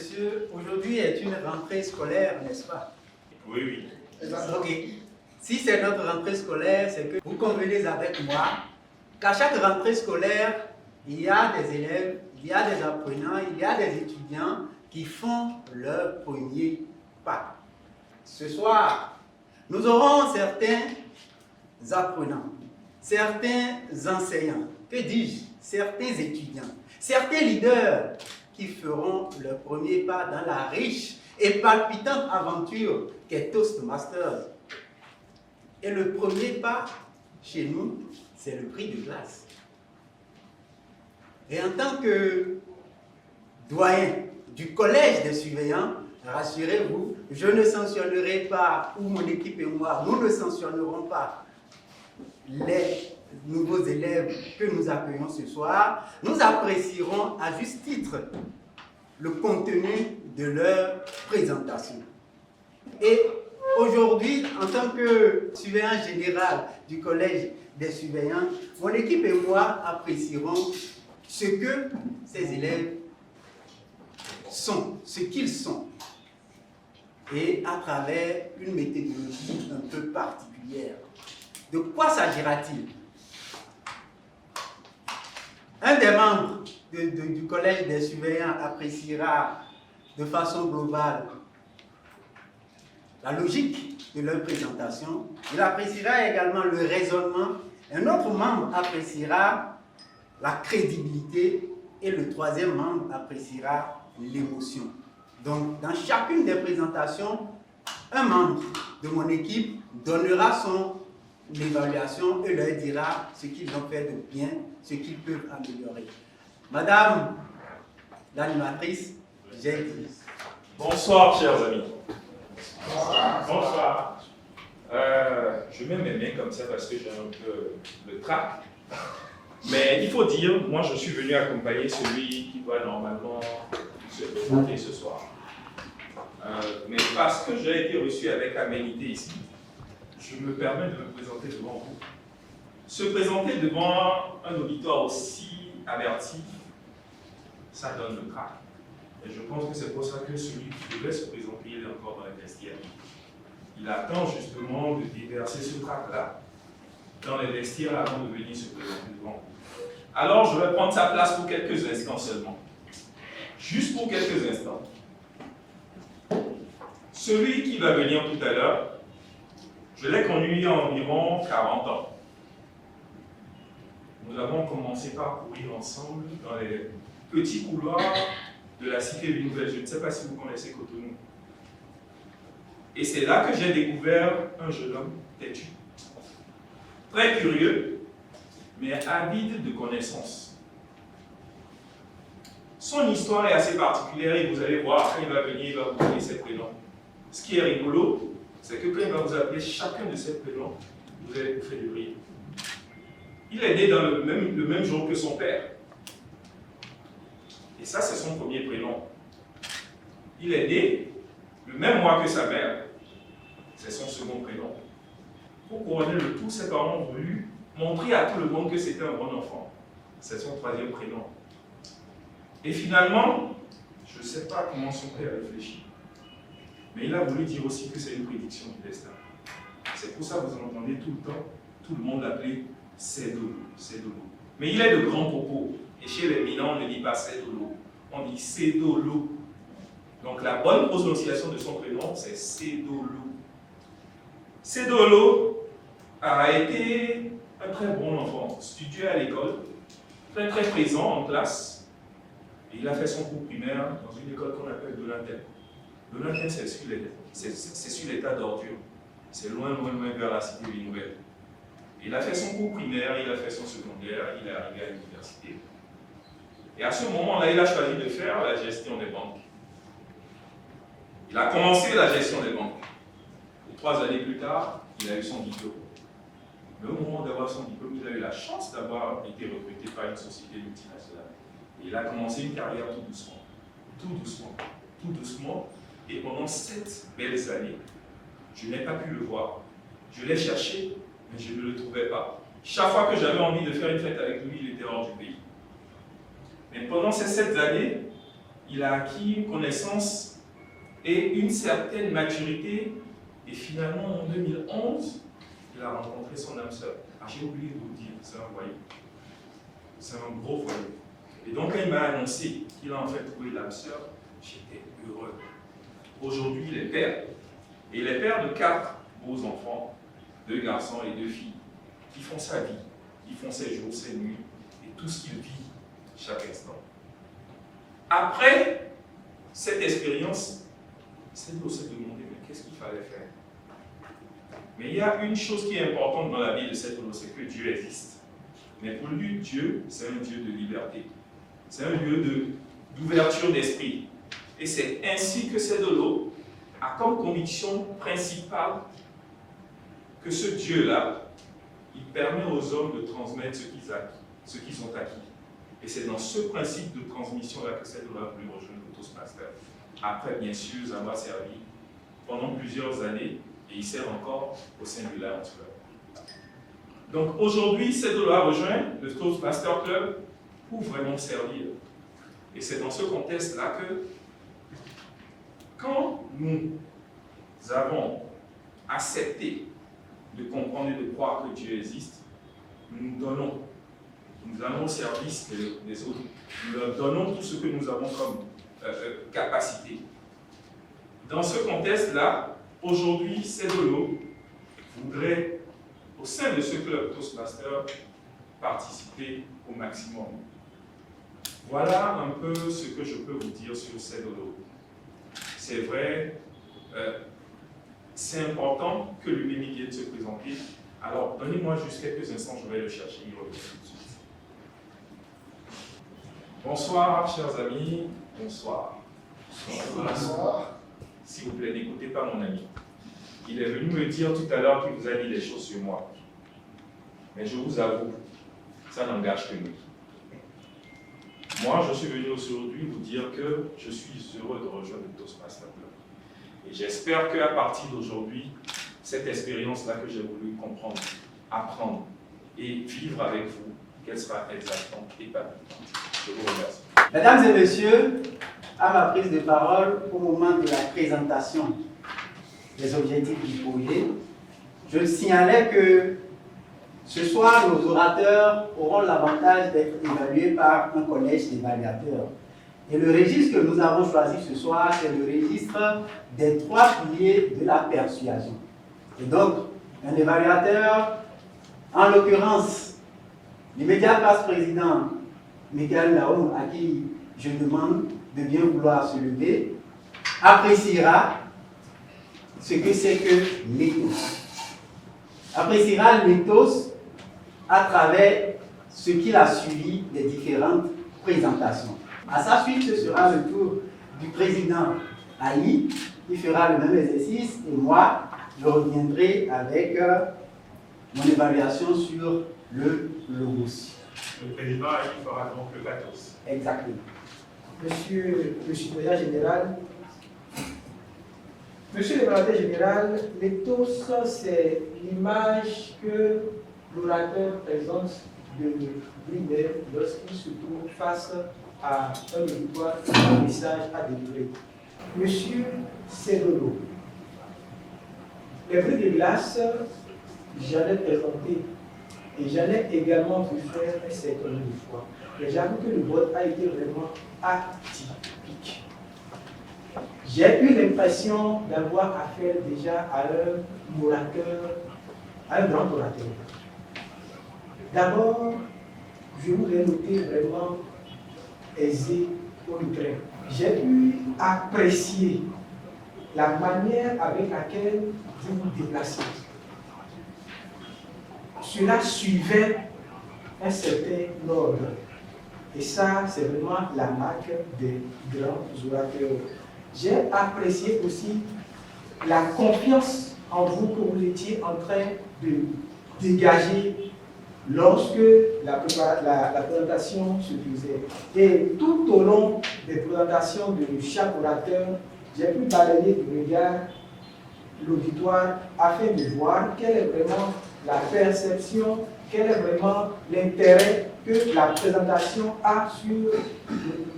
messieurs, aujourd'hui est une rentrée scolaire, n'est-ce pas? Oui, oui. Ok. Si c'est notre rentrée scolaire, c'est que vous convenez avec moi qu'à chaque rentrée scolaire, il y a des élèves, il y a des apprenants, il y a des étudiants qui font leur premier pas. Ce soir, nous aurons certains apprenants, certains enseignants, que dis-je, certains étudiants, certains leaders qui feront leur premier pas dans la riche et palpitante aventure qu'est Toastmasters. Et le premier pas, chez nous, c'est le prix de glace. Et en tant que doyen du collège des surveillants, rassurez-vous, je ne sanctionnerai pas, ou mon équipe et moi, nous ne sanctionnerons pas les nouveaux élèves que nous accueillons ce soir. Nous apprécierons à juste titre le contenu de leur présentation. Et aujourd'hui, en tant que surveillant général du collège des surveillants, mon équipe et moi apprécierons ce que ces élèves sont, ce qu'ils sont, et à travers une méthodologie un peu particulière. De quoi s'agira-t-il? Un des membres du collège des surveillants appréciera de façon globale la logique de leur présentation. Il appréciera également le raisonnement. Un autre membre appréciera la crédibilité et le troisième membre appréciera l'émotion. Donc, dans chacune des présentations, un membre de mon équipe donnera son évaluation et leur dira ce qu'ils ont fait de bien, ce qu'ils peuvent améliorer. Madame l'animatrice, j'ai dit. Bonsoir, chers amis. Bonsoir. Je mets mes mains comme ça parce que j'ai un peu le trac. Mais il faut dire, moi je suis venu accompagner celui qui doit normalement se présenter ce soir. Mais parce que j'ai été reçu avec aménité ici, je me permets de me présenter devant vous. Se présenter devant un auditoire aussi averti, ça donne le trac. Et je pense que c'est pour ça que celui qui devait se présenter, il est encore dans les vestiaires. Il attend justement de déverser ce trac-là dans les vestiaires avant de venir se présenter devant vous. Alors, je vais prendre sa place pour quelques instants seulement. Juste pour quelques instants. Celui qui va venir tout à l'heure, je l'ai connu il y a environ 40 ans. Nous avons commencé par courir ensemble dans les petits couloirs de la cité de Nouvelle. Je ne sais pas si vous connaissez Cotonou. Et c'est là que j'ai découvert un jeune homme têtu, très curieux, mais avide de connaissances. Son histoire est assez particulière et vous allez voir, quand il va venir, il va vous donner ses prénoms. Ce qui est rigolo, c'est que quand il va vous appeler chacun de ses prénoms, vous allez vous faire de rire. Il est né dans le même jour que son père. Et ça, c'est son premier prénom. Il est né le même mois que sa mère. C'est son second prénom. Pour couronner le tout, ses parents ont voulu montrer à tout le monde que c'était un bon enfant. C'est son troisième prénom. Et finalement, je ne sais pas comment son père a réfléchi, mais il a voulu dire aussi que c'est une prédiction du destin. C'est pour ça que vous entendez tout le temps, tout le monde l'appeler Cédolo, Cédolo. Mais il est de grands propos. Et chez les Minans, on ne dit pas Cédolo, on dit Cédolo. Donc la bonne prononciation de son prénom, c'est Cédolo. Cédolo a été un très bon enfant, studieux à l'école, très très présent en classe. Et il a fait son cours primaire dans une école qu'on appelle Donatel. Donatel, c'est sur l'état d'ordure. C'est loin, loin, loin vers la cité Nouvelle. Il a fait son cours primaire, il a fait son secondaire, il est arrivé à l'université. Et à ce moment-là, il a choisi de faire la gestion des banques. Il a commencé la gestion des banques. Et 3 années plus tard, il a eu son diplôme. Mais au moment d'avoir son diplôme, il a eu la chance d'avoir été recruté par une société multinationale. Et il a commencé une carrière tout doucement. Tout doucement. Tout doucement. Et pendant 7 belles années, je n'ai pas pu le voir. Je l'ai cherché, mais je ne le trouvais pas. Chaque fois que j'avais envie de faire une fête avec lui, il était hors du pays. Mais pendant ces 7 années, il a acquis une connaissance et une certaine maturité. Et finalement, en 2011, il a rencontré son âme sœur. Ah, j'ai oublié de vous dire, c'est un voyou. C'est un gros voyou. Et donc, quand il m'a annoncé qu'il a en fait trouvé l'âme sœur, j'étais heureux. Aujourd'hui, il est père. Et il est père de 4 beaux enfants, 2 garçons et 2 filles, qui font sa vie, qui font ses jours, ses nuits, et tout ce qu'il vit chaque instant. Après cette expérience, c'est de se demander, mais qu'est-ce qu'il fallait faire? Mais il y a une chose qui est importante dans la vie de cet homme, c'est que Dieu existe. Mais pour lui, Dieu, c'est un Dieu de liberté. C'est un lieu d'ouverture d'esprit. Et c'est ainsi que Cédolo a comme conviction principale que ce Dieu-là, il permet aux hommes de transmettre ce qu'ils ont acquis. Et c'est dans ce principe de transmission-là que Cédolo a voulu rejoindre le Toastmaster. Après, bien sûr, ça m'a servi pendant plusieurs années et il sert encore au sein du Lions Club. Donc aujourd'hui, Cédolo a rejoint le Toastmaster Club pour vraiment servir. Et c'est dans ce contexte-là que, quand nous avons accepté de comprendre et de croire que Dieu existe, nous allons au service des autres. Nous leur donnons tout ce que nous avons comme capacité. Dans ce contexte-là, aujourd'hui, Cédolo voudrait, au sein de ce club Toastmaster, participer au maximum. Voilà un peu ce que je peux vous dire sur Cédolo. C'est vrai, c'est important que lui-même vienne se présenter. Alors, donnez-moi juste quelques instants, je vais le chercher, il revient tout de suite. Bonsoir, chers amis. Bonsoir. Bonsoir. S'il vous plaît, n'écoutez pas mon ami. Il est venu me dire tout à l'heure qu'il vous a dit des choses sur moi. Mais je vous avoue, ça n'engage que nous. Moi, je suis venu aujourd'hui vous dire que je suis heureux de rejoindre le Toastmaster Club. Et j'espère qu'à partir d'aujourd'hui, cette expérience-là que j'ai voulu comprendre, apprendre et vivre avec vous, qu'elle sera exactement épanouissante. Je vous remercie. Mesdames et messieurs, à ma prise de parole au moment de la présentation des objectifs du projet, je signalais que ce soir, nos orateurs auront l'avantage d'être évalués par un collège d'évaluateurs. Et le registre que nous avons choisi ce soir, c'est le registre des 3 piliers de la persuasion. Et donc, un évaluateur, en l'occurrence, l'immédiat vice-président Michael Naoum, à qui je demande de bien vouloir se lever, appréciera ce que c'est que l'éthos. Appréciera l'éthos à travers ce qu'il a suivi des différentes présentations. À sa suite, ce sera le tour du président Ali, qui fera le même exercice, et moi, je reviendrai avec mon évaluation sur le logos. Le président Ali fera donc le pathos. Exactement. Monsieur le supérieur général, Monsieur l'évaluateur général, l'éthos, c'est l'image que l'orateur présente de lui-même lorsqu'il se trouve face à un auditoire, un message à délivrer. Monsieur Cédolo, les bruits de glace, j'en ai présenté et j'en ai également vu faire un certain nombre de fois. Mais j'avoue que le vote a été vraiment atypique. J'ai eu l'impression d'avoir affaire déjà à un orateur, à un grand orateur. D'abord, je voudrais noter vraiment aisé au train. J'ai pu apprécier la manière avec laquelle vous vous déplacez. Cela suivait un certain ordre. Et ça, c'est vraiment la marque des grands orateurs. J'ai apprécié aussi la confiance en vous que vous étiez en train de dégager lorsque la présentation se faisait. Et tout au long des présentations de chaque orateur, j'ai pu balayer du regard l'auditoire afin de voir quelle est vraiment la perception, quel est vraiment l'intérêt que la présentation a sur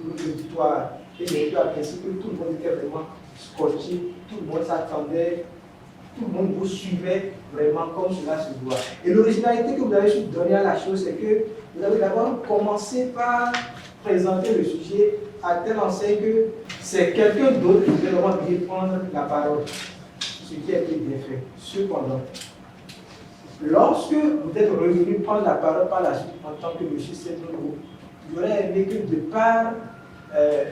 l'auditoire. Et j'ai pu apprécier que tout le monde était vraiment scotché, tout le monde s'attendait, tout le monde vous suivait vraiment comme cela se doit. Et l'originalité que vous avez su donner à la chose, c'est que vous avez d'abord commencé par présenter le sujet à telle enseigne que c'est quelqu'un d'autre qui devait vraiment bien prendre la parole, ce qui a été bien fait. Cependant, lorsque vous êtes revenu prendre la parole par la suite en tant que M. Sedolo, j'aurais aimé que de par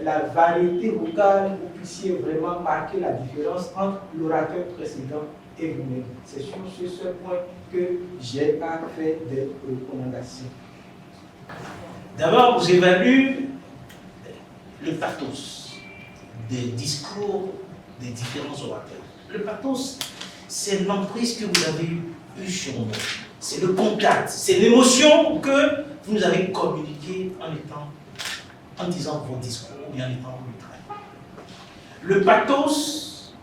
la variété vocale, vous puissiez vraiment marquer la différence entre l'orateur précédent et vous-même. C'est sur ce seul point que j'ai pas fait des recommandations. D'abord, j'évalue le pathos des discours des différents orateurs. Le pathos, c'est l'emprise que vous avez eue sur nous. C'est le contact, c'est l'émotion que vous nous avez communiquée en disant vos discours et en étant ultra. Le pathos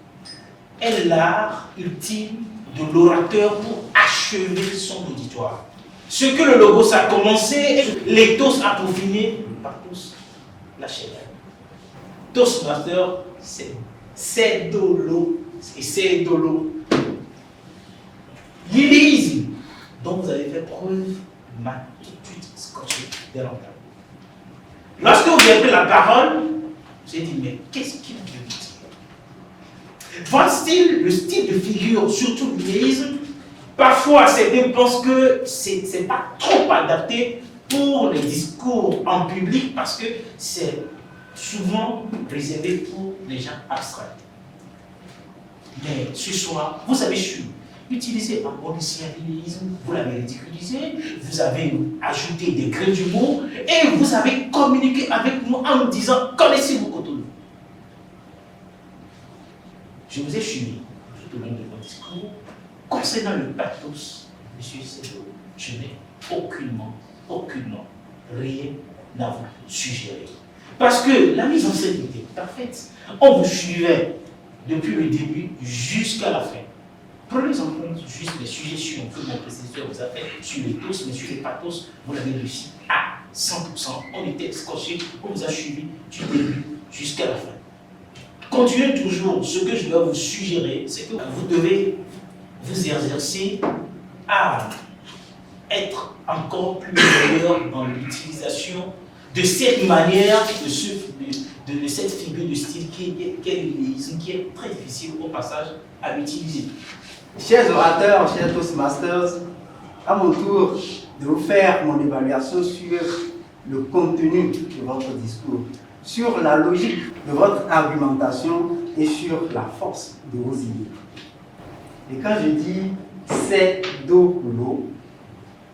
est l'art ultime de l'orateur pour achever son auditoire. Ce que le logos a commencé, l'éthos a peaufiné, le pathos l'achève. Toastmaster, c'est dolo et c'est dolo. L'illéisme dont vous avez fait preuve m'a tout de suite scotché dès longtemps. Lorsque vous avez pris la parole, j'ai dit, mais qu'est-ce qu'il veut dire? Votre style, le style de figure, surtout l'illéisme, parfois certains pensent que c'est pas trop adapté pour les discours en public parce que c'est souvent réservé pour les gens abstraits. Mais ce soir, vous avez su utiliser un bon l'illéisme, vous l'avez ridiculisé, vous avez ajouté des grains d'humour et vous avez communiqué avec nous en nous disant connaissez-vous Cotonou. Je vous ai suivi tout au long de votre discours. Concernant le pathos, M. Sedolo, je n'ai aucunement rien à vous suggérer. Parce que la mise en scène était parfaite. On vous suivait depuis le début jusqu'à la fin. Prenez en compte juste les suggestions que mon prédécesseur vous a fait sur les tos, mais sur les pathos, vous l'avez réussi à 100%. On était scotché, on vous a suivi du début jusqu'à la fin. Continuez toujours. Ce que je dois vous suggérer, c'est que vous devez vous exercer à être encore plus meilleur dans l'utilisation de cette manière, de cette figure de style qui est très difficile au passage à utiliser. Chers orateurs, chers Toastmasters, à mon tour de vous faire mon évaluation sur le contenu de votre discours, sur la logique de votre argumentation et sur la force de vos idées. Et quand je dis c'est dolo,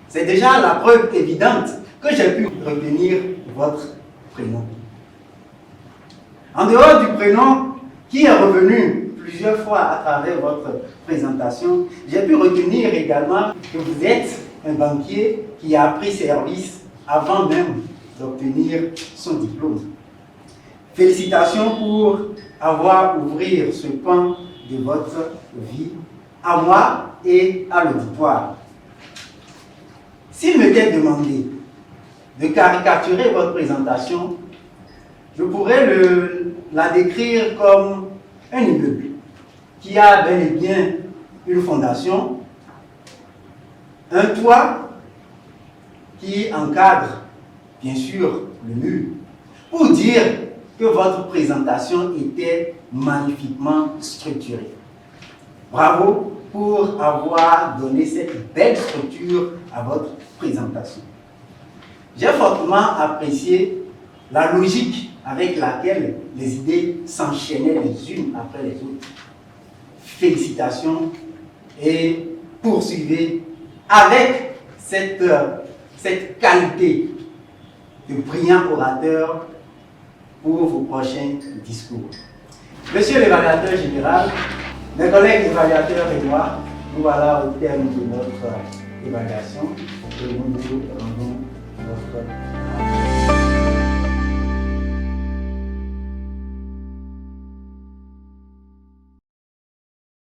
c'est déjà la preuve évidente que j'ai pu retenir votre prénom. En dehors du prénom qui est revenu plusieurs fois à travers votre présentation, j'ai pu retenir également que vous êtes un banquier qui a pris service avant même d'obtenir son diplôme. Félicitations pour avoir ouvert ce pan de votre vie à moi et à l'auditoire. S'il m'était demandé de caricaturer votre présentation, je pourrais la décrire comme un immeuble qui a bel et bien une fondation, un toit qui encadre bien sûr le mur, pour dire que votre présentation était magnifiquement structurée. Bravo pour avoir donné cette belle structure à votre présentation. J'ai fortement apprécié la logique avec laquelle les idées s'enchaînaient les unes après les autres. Félicitations et poursuivez avec cette qualité de brillant orateur pour vos prochains discours. Monsieur l'évaluateur général, mes collègues évaluateurs et moi, nous voilà au terme de notre évaluation et nous nous rendons notre